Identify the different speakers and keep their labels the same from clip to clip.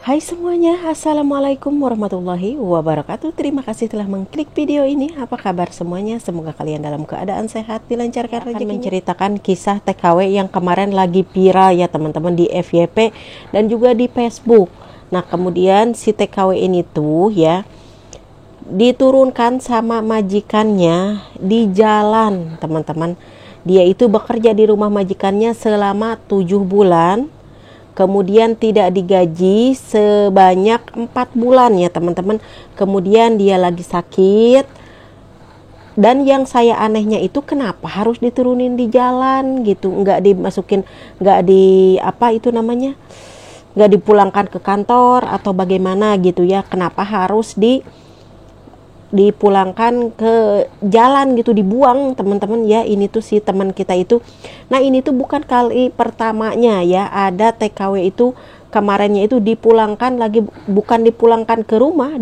Speaker 1: Hai semuanya, Assalamualaikum warahmatullahi wabarakatuh. Terima kasih telah mengklik video ini. Apa kabar semuanya? Semoga kalian dalam keadaan sehat, dilancarkan rezekinya. Menceritakan kisah TKW yang kemarin lagi viral ya teman-teman di FYP dan juga di Facebook. Nah kemudian si TKW ini tuh ya diturunkan sama majikannya di jalan teman-teman. Dia itu bekerja di rumah majikannya selama 7 bulan. Kemudian tidak digaji sebanyak 4 bulan ya teman-teman. Kemudian dia lagi sakit. Dan yang saya anehnya itu kenapa harus diturunin di jalan gitu. Nggak dimasukin, nggak di apa itu namanya, nggak dipulangkan ke kantor atau bagaimana gitu ya. Kenapa harus dipulangkan ke jalan gitu, dibuang teman-teman ya. Ini tuh si teman kita itu, nah ini tuh bukan kali pertamanya ya ada TKW itu kemarinnya itu dipulangkan lagi, bukan dipulangkan ke rumah,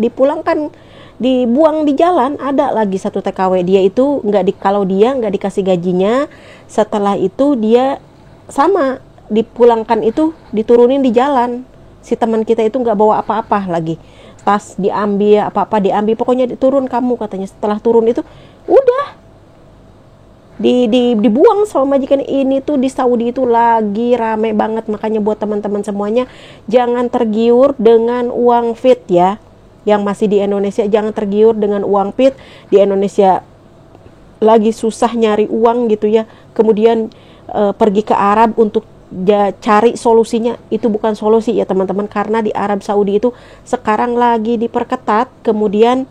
Speaker 1: dibuang di jalan. Ada lagi satu TKW, dia itu kalau dia nggak dikasih gajinya, setelah itu dia sama dipulangkan itu diturunin di jalan. Si teman kita itu nggak bawa apa-apa lagi, tas diambil, apa-apa diambil, pokoknya turun kamu katanya. Setelah turun itu udah dibuang sama majikan. Ini tuh di Saudi itu lagi rame banget. Makanya buat teman-teman semuanya jangan tergiur dengan uang fit ya. Yang masih di Indonesia jangan tergiur dengan uang fit. Di Indonesia lagi susah nyari uang gitu ya. Kemudian pergi ke Arab untuk cari solusinya, itu bukan solusi ya teman-teman. Karena di Arab Saudi itu sekarang lagi diperketat. Kemudian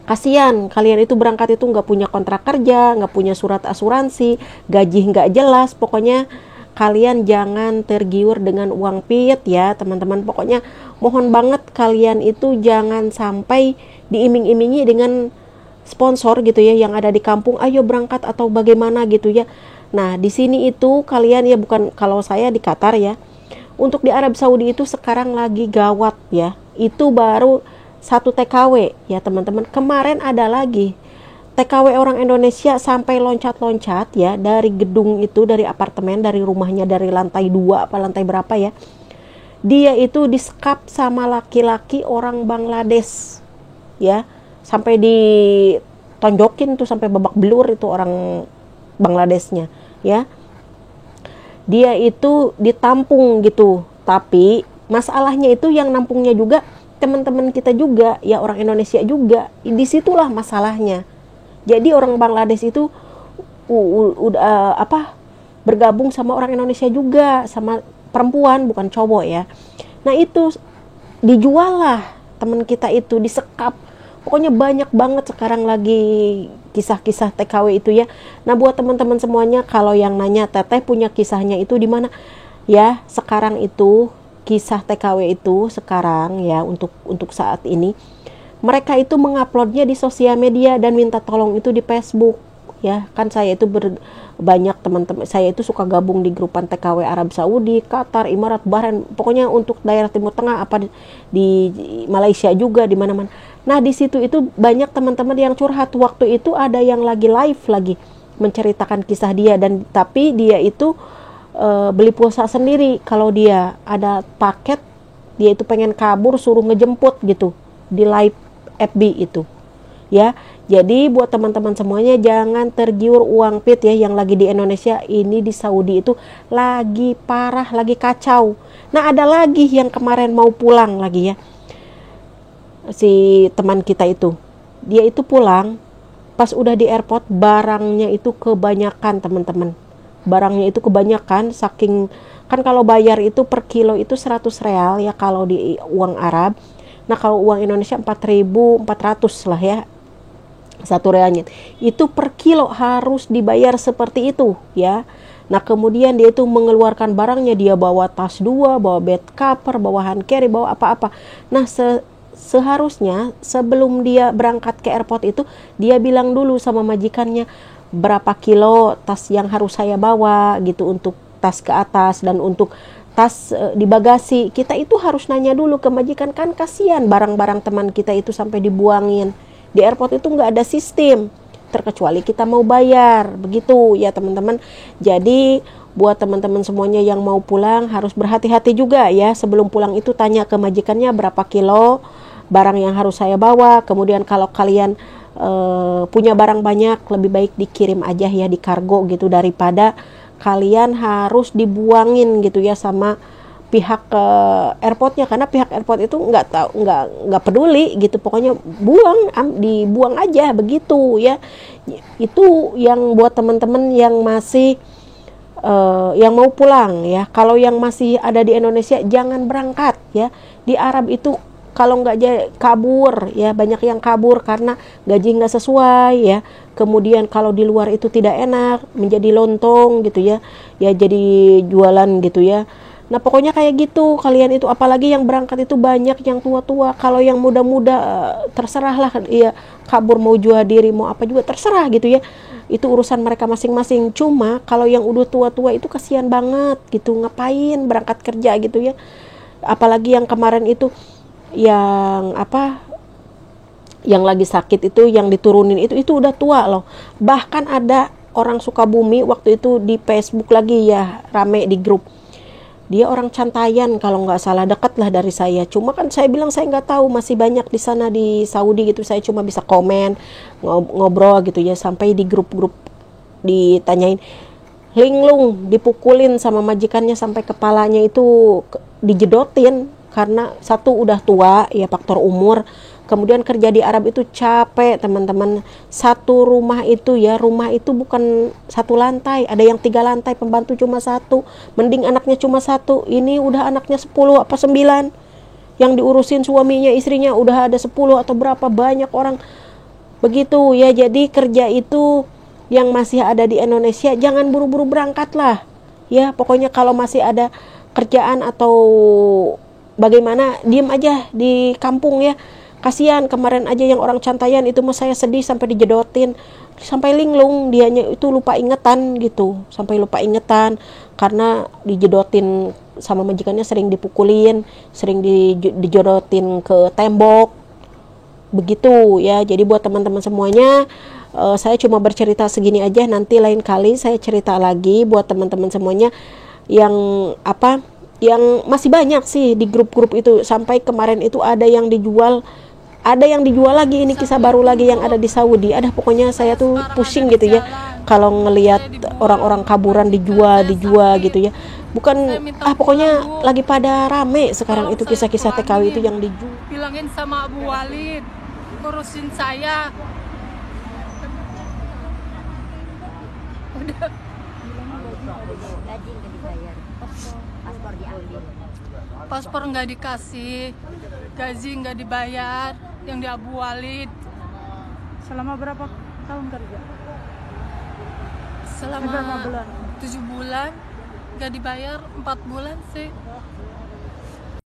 Speaker 1: kasihan kalian itu berangkat itu nggak punya kontrak kerja, nggak punya surat asuransi, gaji nggak jelas. Pokoknya kalian jangan tergiur dengan uang pit ya teman-teman. Pokoknya mohon banget kalian itu jangan sampai diiming-imingi dengan sponsor gitu ya yang ada di kampung, ayo berangkat atau bagaimana gitu ya. Nah di sini itu kalian ya, bukan kalau saya di Qatar ya, untuk di Arab Saudi itu sekarang lagi gawat ya. Itu baru satu TKW ya teman-teman. Kemarin ada lagi TKW orang Indonesia sampai loncat-loncat ya dari gedung itu, dari apartemen, dari rumahnya, dari lantai 2 apa lantai berapa ya. Dia itu disekap sama laki-laki orang Bangladesh ya, sampai ditonjokin tuh sampai babak belur itu orang Bangladeshnya ya. Dia itu ditampung gitu, tapi masalahnya itu yang nampungnya juga teman-teman kita juga ya, orang Indonesia juga. Disitulah masalahnya. Jadi orang Bangladesh itu udah bergabung sama orang Indonesia juga, sama perempuan bukan cowok ya. Nah itu dijual lah teman kita itu, disekap. Pokoknya banyak banget sekarang lagi kisah-kisah TKW itu ya. Nah buat teman-teman semuanya kalau yang nanya teteh punya kisahnya itu di mana ya, sekarang itu kisah TKW itu sekarang ya untuk saat ini mereka itu menguploadnya di sosial media dan minta tolong itu di Facebook ya. Kan saya itu banyak teman-teman saya itu suka gabung di grupan TKW Arab Saudi, Qatar, Emirat, Bahrain, pokoknya untuk daerah Timur Tengah, apa di Malaysia juga, di mana-mana. Nah di situ itu banyak teman-teman yang curhat. Waktu itu ada yang lagi live lagi menceritakan kisah dia, dan tapi dia itu beli pulsa sendiri. Kalau dia ada paket, dia itu pengen kabur, suruh ngejemput gitu di live FB itu ya. Jadi buat teman-teman semuanya jangan tergiur uang pit ya, yang lagi di Indonesia. Ini di Saudi itu lagi parah, lagi kacau. Nah ada lagi yang kemarin mau pulang lagi ya, si teman kita itu. Dia itu pulang, pas udah di airport barangnya itu kebanyakan teman-teman. Barangnya itu kebanyakan, saking kan kalau bayar itu per kilo itu 100 real ya kalau di uang Arab. Nah kalau uang Indonesia 4.400 lah ya, satu realnya itu per kilo harus dibayar seperti itu ya. Nah kemudian dia itu mengeluarkan barangnya, dia bawa tas 2, bawa bed cover, bawa hand carry, bawa apa-apa. Nah seharusnya sebelum dia berangkat ke airport itu dia bilang dulu sama majikannya berapa kilo tas yang harus saya bawa gitu, untuk tas ke atas dan untuk tas di bagasi. Kita itu harus nanya dulu ke majikan, kan kasihan barang-barang teman kita itu sampai dibuangin. Di airport itu nggak ada sistem. terkecuali kita mau bayar, begitu ya teman-teman. Jadi buat teman-teman semuanya yang mau pulang harus berhati-hati juga ya. Sebelum pulang itu tanya ke majikannya berapa kilo barang yang harus saya bawa. Kemudian kalau kalian punya barang banyak, lebih baik dikirim aja ya, di kargo gitu, daripada kalian harus dibuangin gitu ya sama pihak airportnya, karena pihak airport itu nggak peduli gitu, pokoknya dibuang aja begitu ya. Itu yang buat teman-teman yang masih yang mau pulang ya. Kalau yang masih ada di Indonesia jangan berangkat ya. Di Arab itu kalau nggak kabur ya, banyak yang kabur karena gaji nggak sesuai ya. Kemudian kalau di luar itu tidak enak, menjadi lontong gitu ya, ya jadi jualan gitu ya. Nah pokoknya kayak gitu kalian itu, apalagi yang berangkat itu banyak yang tua-tua. Kalau yang muda-muda terserahlah ya, kabur mau jual diri mau apa juga terserah gitu ya, itu urusan mereka masing-masing. Cuma kalau yang udah tua-tua itu kasihan banget gitu, ngapain berangkat kerja gitu ya. Apalagi yang kemarin itu yang yang lagi sakit itu, yang diturunin itu udah tua loh. Bahkan ada orang Sukabumi waktu itu di Facebook lagi ya, rame di grup. Dia orang Cantayan kalau nggak salah, dekat lah dari saya. Cuma kan saya bilang saya nggak tahu, masih banyak di sana di Saudi gitu. Saya cuma bisa komen, ngobrol gitu ya. Sampai di grup-grup ditanyain, linglung dipukulin sama majikannya sampai kepalanya itu dijedotin. Karena satu udah tua ya, faktor umur. Kemudian kerja di Arab itu capek teman-teman. Satu rumah itu ya, rumah itu bukan satu lantai, ada yang 3 lantai, pembantu cuma 1. Mending anaknya cuma 1. Ini udah anaknya 10 apa 9 yang diurusin suaminya, istrinya udah ada 10 atau berapa, banyak orang begitu ya. Jadi kerja itu yang masih ada di Indonesia jangan buru-buru berangkat lah ya. Pokoknya kalau masih ada kerjaan atau bagaimana, diem aja di kampung ya. Kasihan kemarin aja yang orang Cantayan itu, mas saya sedih sampai dijedotin, sampai linglung, dianya itu lupa ingetan gitu, sampai lupa ingetan karena dijedotin sama majikannya, sering dipukulin, sering dijedotin ke tembok begitu ya. Jadi buat teman-teman semuanya, saya cuma bercerita segini aja, nanti lain kali saya cerita lagi buat teman-teman semuanya yang yang masih banyak sih di grup-grup itu. Sampai kemarin itu ada yang dijual lagi, ini kisah baru lagi yang ada di Saudi. Ada, pokoknya saya tuh pusing gitu ya kalau ngelihat orang-orang kaburan dijual gitu ya. Bukan pokoknya lagi pada rame sekarang itu kisah-kisah TKW itu yang dijual.
Speaker 2: Bilangin sama Abu Walid urusin saya. Udah. Paspor nggak dikasih, gaji nggak dibayar yang di Abu Walid.
Speaker 3: Selama berapa tahun kerja?
Speaker 2: Selama 7 bulan nggak dibayar, 4 bulan sih.